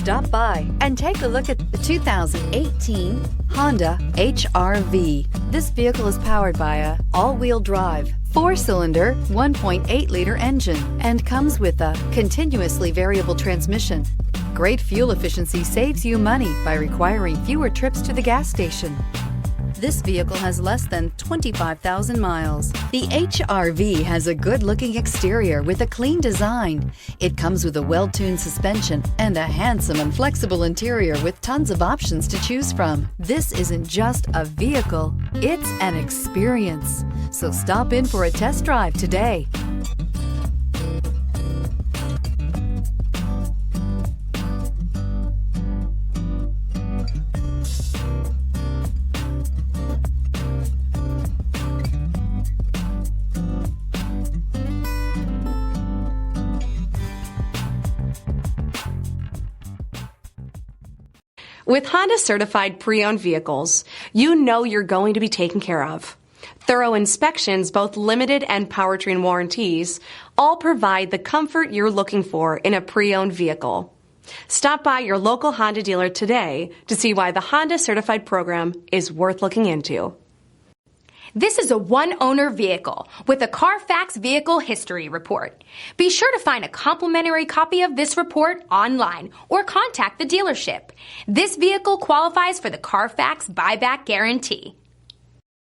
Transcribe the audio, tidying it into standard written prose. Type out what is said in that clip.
Stop by and take a look at the 2018 Honda HR-V. This vehicle is powered by a all-wheel drive, 4-cylinder, 1.8-liter engine and comes with a continuously variable transmission. Great fuel efficiency saves you money by requiring fewer trips to the gas station. This vehicle has less than 25,000 miles. The HR-V has a good-looking exterior with a clean design. It comes with a well-tuned suspension and a handsome and flexible interior with tons of options to choose from. This isn't just a vehicle, it's an experience. So stop in for a test drive today. With Honda certified pre-owned vehicles, you know you're going to be taken care of. Thorough inspections, both limited and powertrain warranties, all provide the comfort you're looking for in a pre-owned vehicle. Stop by your local Honda dealer today to see why the Honda certified program is worth looking into. This is a one-owner vehicle with a Carfax Vehicle History Report. Be sure to find a complimentary copy of this report online or contact the dealership. This vehicle qualifies for the Carfax Buyback Guarantee.